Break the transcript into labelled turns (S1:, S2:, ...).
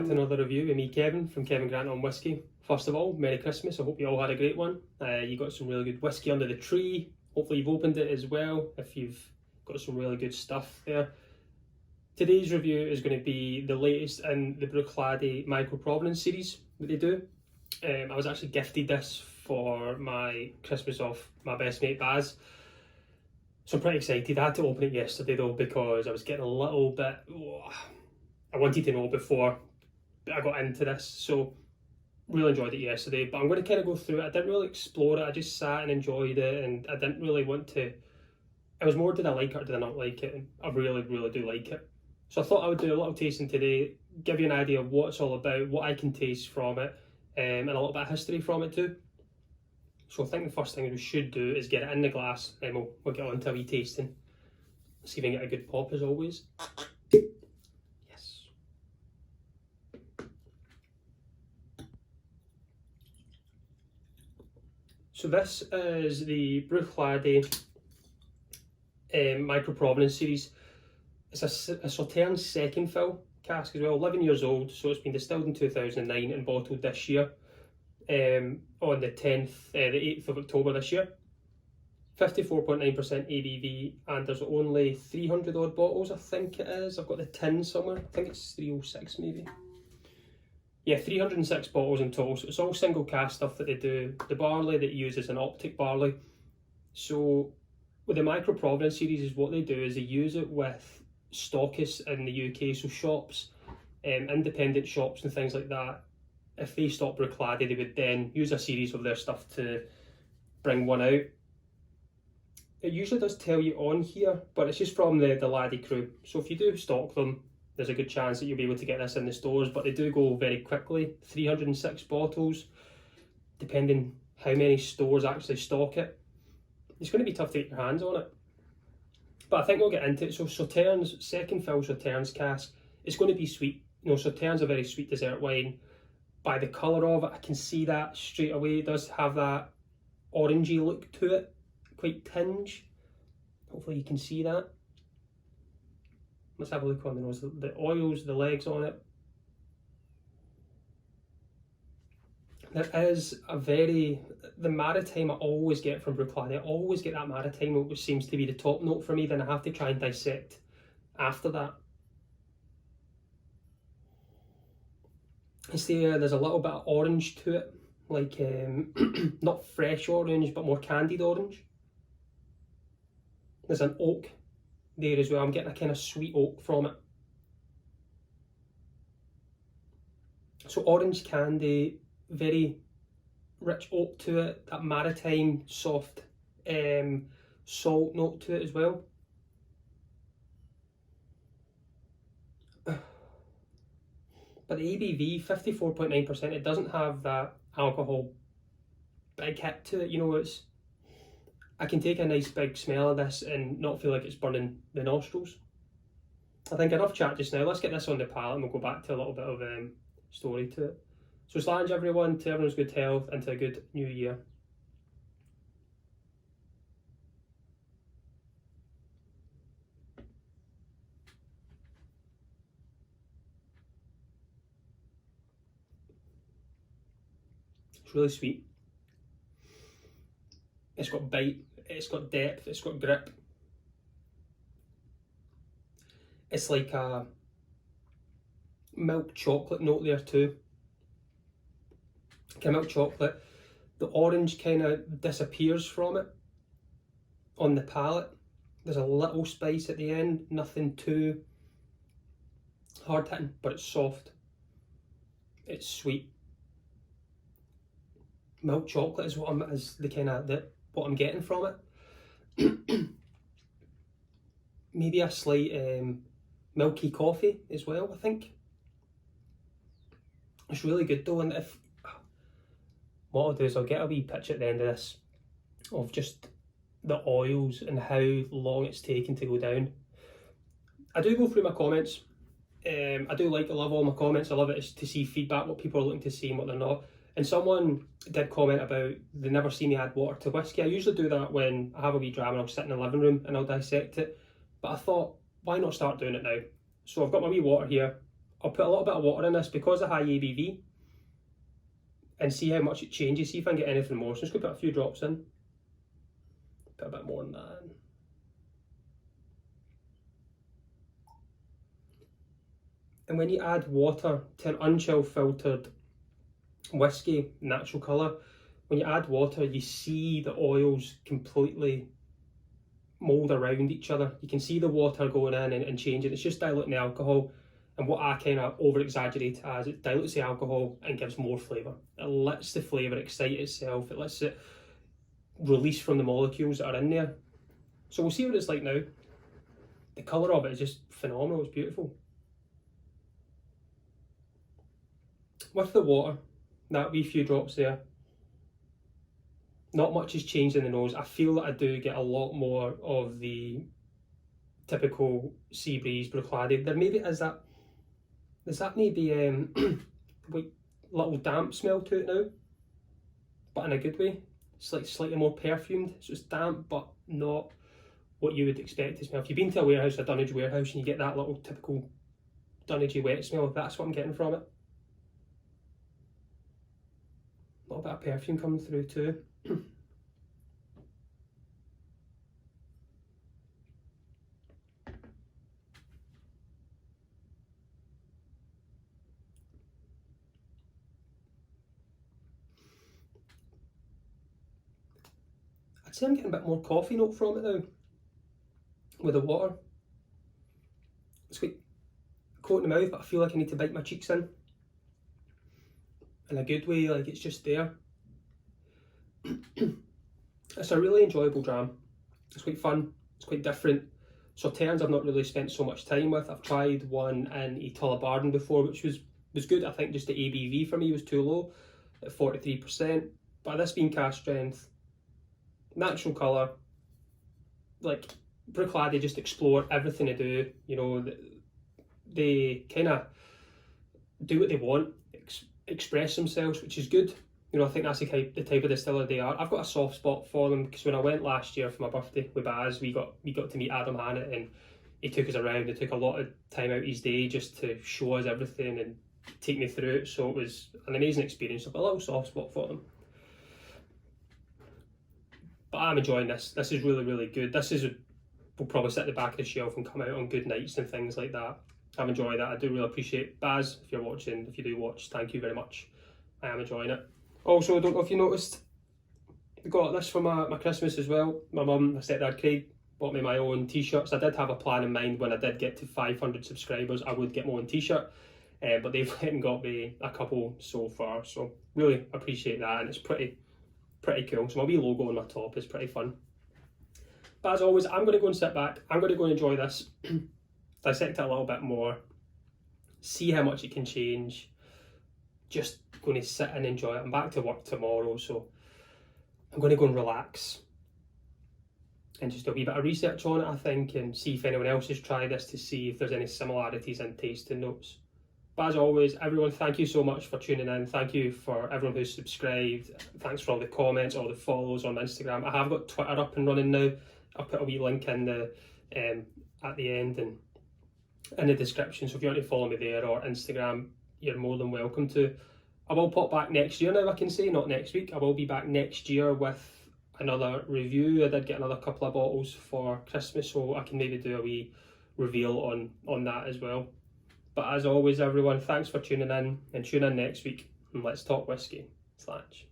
S1: to another review with me, Kevin, from Kevin Grant on Whisky. First of all, Merry Christmas. I hope you all had a great one. You got some really good whisky under the tree. Hopefully you've opened it as well, if you've got some really good stuff there. Today's review is going to be the latest in the Bruichladdich Micro Provence series that they do. I was actually gifted this for my Christmas off my best mate Baz. So I'm pretty excited. I had to open it yesterday though because I was getting a little bit... I wanted to know before I got into this, so really enjoyed it yesterday. But I'm going to kind of go through it. I didn't really explore it. I just sat and enjoyed it, and I didn't really want to... It was more, did I like it or did I not like it? And I really, really do like it. So I thought I would do a little tasting today, give you an idea of what it's all about, what I can taste from it, and a little bit of history from it too. So I think the first thing we should do is get it in the glass, then we'll get on to a wee tasting. See if we can get a good pop as always. Yes. So this is the Bruichladdich Micro Provence series. It's a Sauternes second fill cask as well, 11 years old, so it's been distilled in 2009 and bottled this year. On the 8th of October this year. 54.9% ABV, and there's only 300 odd bottles, I think it is. I've got the tin somewhere, I think it's 306 maybe. Yeah, 306 bottles in total, so it's all single cask stuff that they do. The barley that you use is an optic barley. So with the Micro Provence series, is what they do is they use it with stockists in the UK, so shops, independent shops and things like that. If they stock Bruichladdich, they would then use a series of their stuff to bring one out. It usually does tell you on here, but it's just from the laddie crew. So if you do stock them, there's a good chance that you'll be able to get this in the stores, but they do go very quickly. 306 bottles, depending how many stores actually stock it. It's going to be tough to get your hands on it. But I think we'll get into it. So Sauternes, second fill Sauternes cask, it's going to be sweet. You know, Sauternes are a very sweet dessert wine. By the colour of it, I can see that straight away. It does have that orangey look to it, quite tinge. Hopefully you can see that. Let's have a look on the nose, the oils, the legs on it. There is a very, the maritime I always get from Bruichladdich. I always get that maritime note, which seems to be the top note for me. Then I have to try and dissect after that. There's a little bit of orange to it, like not fresh orange, but more candied orange. There's an oak there as well. I'm getting a kind of sweet oak from it. So orange candy, very rich oak to it, that maritime soft salt note to it as well. But the ABV, 54.9%, it doesn't have that alcohol big hit to it. You know, I can take a nice big smell of this and not feel like it's burning the nostrils. I think enough chat just now. Let's get this on the palate and we'll go back to a little bit of story to it. So Slainte everyone, to everyone's good health and to a good new year. It's really sweet. It's got bite, it's got depth, it's got grip. It's like a milk chocolate note there too. Like a milk chocolate. The orange kind of disappears from it on the palate. There's a little spice at the end, nothing too hard hitting, but it's soft. It's sweet. Milk chocolate is what I'm getting from it. Maybe a slight milky coffee as well, I think. It's really good though, and what I'll do is I'll get a wee picture at the end of this of just the oils and how long it's taken to go down. I do go through my comments. I love all my comments. I love it to see feedback, what people are looking to see and what they're not. And someone did comment about they never see me add water to whiskey. I usually do that when I have a wee dram and I'll sit in the living room and I'll dissect it. But I thought, why not start doing it now? So I've got my wee water here. I'll put a little bit of water in this because of high ABV and see how much it changes, see if I can get anything more. So I'm just going to put a few drops in. Put a bit more than that in. And when you add water to an unchill filtered whiskey, natural colour, when you add water, you see the oils completely mould around each other. You can see the water going in and changing. It's just diluting the alcohol. And what I kind of over exaggerate as, it dilutes the alcohol and gives more flavour. It lets the flavour excite itself. It lets it release from the molecules that are in there. So we'll see what it's like now. The colour of it is just phenomenal. It's beautiful. With the water, that wee few drops there, not much has changed in the nose. I feel that I do get a lot more of the typical sea breeze Bruichladdich. There maybe is that, there's that maybe like little damp smell to it now, but in a good way. It's like slightly more perfumed, so it's damp but not what you would expect to smell. If you've been to a warehouse, a dunnage warehouse, and you get that little typical dunnagey wet smell, that's what I'm getting from it. A little bit of perfume coming through too. I'd say I'm getting a bit more coffee note from it now with the water. It's quite coat in the mouth, but I feel like I need to bite my cheeks in a good way, like it's just there. It's a really enjoyable dram. It's quite fun, it's quite different. Sauternes I've not really spent so much time with. I've tried one in a Tullibardine before, which was good. I think just the ABV for me was too low at 43%. But this being cask strength, natural colour, like Bruichladdich just explore everything they do. You know, they kind of do what they want, express themselves, which is good. You know, I think that's the type of distiller they are. I've got a soft spot for them because when I went last year for my birthday with Baz, we got to meet Adam Hannett, and he took us around. He took a lot of time out his day just to show us everything and take me through it. So it was an amazing experience. I've got a little soft spot for them. But I'm enjoying this. This is really, really good. Will probably sit at the back of the shelf and come out on good nights and things like that. I'm enjoying that. I do really appreciate Baz. If you're watching, if you do watch, thank you very much. I am enjoying it. Also, I don't know if you noticed, I got this for my Christmas as well. My mum, my stepdad Craig, bought me my own t-shirts. I did have a plan in mind when I did get to 500 subscribers, I would get my own t-shirt. But they've went and got me a couple so far. So really appreciate that, and it's pretty cool. So my wee logo on my top is pretty fun. But as always, I'm going to go and sit back. I'm going to go and enjoy this, dissect it a little bit more, see how much it can change. Just going to sit and enjoy it. I'm back to work tomorrow, so I'm going to go and relax and just do a wee bit of research on it, I think, and see if anyone else has tried this to see if there's any similarities in taste and notes. But as always, everyone, thank you so much for tuning in. Thank you for everyone who's subscribed. Thanks for all the comments, all the follows on Instagram. I have got Twitter up and running now. I'll put a wee link in the at the end and in the description. So if you want to follow me there or Instagram, you're more than welcome to. I will pop back next year now, I can say, not next week. I will be back next year with another review. I did get another couple of bottles for Christmas, so I can maybe do a wee reveal on that as well. But as always, everyone, thanks for tuning in, and tune in next week and let's talk whiskey. Slainte.